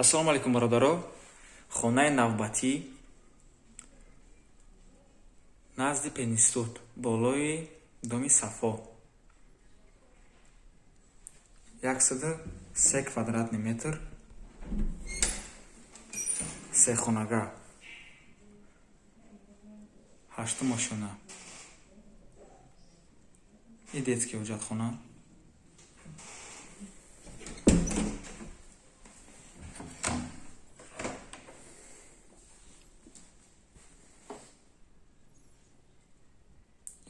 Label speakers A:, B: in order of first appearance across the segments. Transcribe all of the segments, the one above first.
A: Ассалому алайкум, бародаро. Хонаи навбатӣ назди пенистут, болои доми Сафо. 103 квадратный метр, се хонага, 8 мошина. И детский ҳоҷатхона.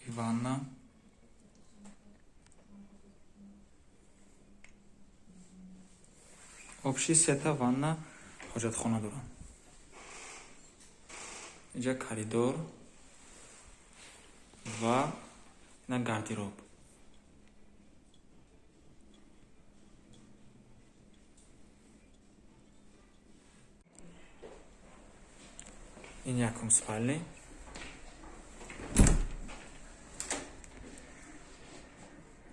A: И ванна. Общий сета ванна, ҳоҷатхона дорам. Инҷа коридор ва ина гардероб. Ин якум спални.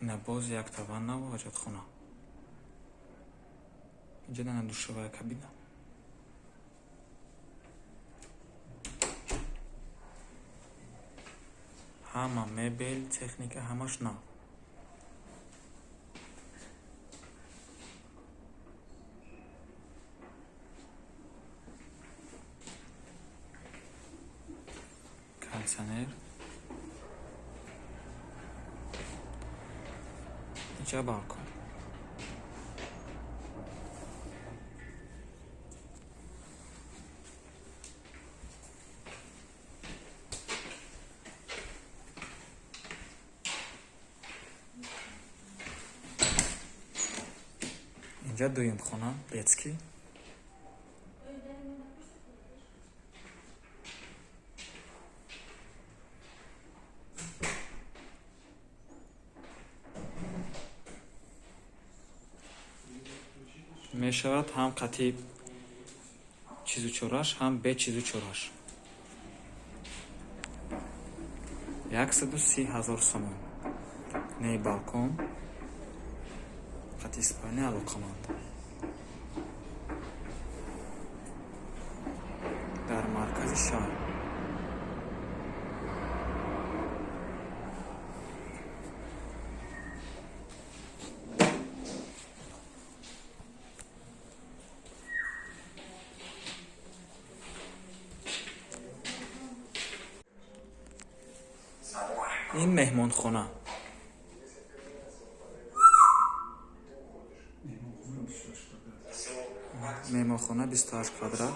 A: Ина боз якта ванна ва ҳоҷатхона. Инҷа дана душовая кабина. Ҳама мебел, техника ҳамаш нав. Кондиционер. Инҷа балкон. Инҷа дуюм хона, детский. Мешавад ҳам қатиб чизу чораш, ҳам бе чизу чораш. 130,000 сомон. Не балкон. Қатиб спальня алоқаманд. Дар маркази шаҳр. ин меҳмонхона. Меҳмонхона 28 квадрат.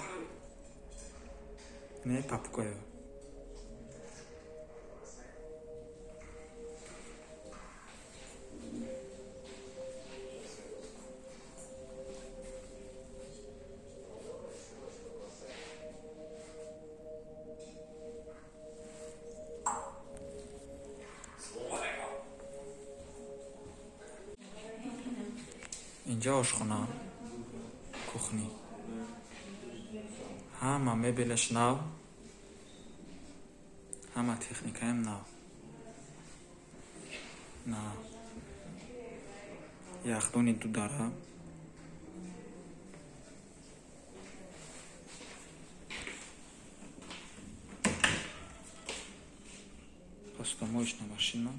A: Не папкоё. Инҷа ошхона, кухни. Ҳама мебелаш нав, ҳама техникаам нав. На яхдони дудара. Посудомоечная машина.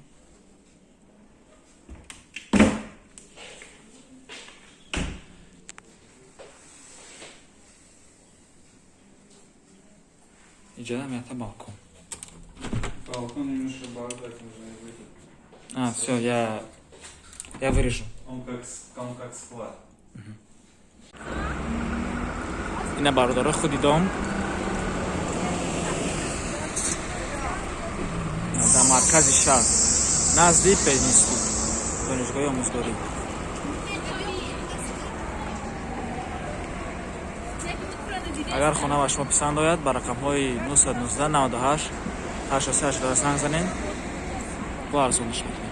A: Иҷода меята балкон.
B: Балкон немножко бардак нужно выйти.
A: Все, я вырежу.
B: Он как склад.
A: Ина бародаро худи дом. Дар маркази шаҳр, назди пенистут, донишгоҳи омӯзгорӣ. агар хона ва шумо писанд ояд, ба рақамҳои 919 98 83 занг занед, бо арзонӣ шавед.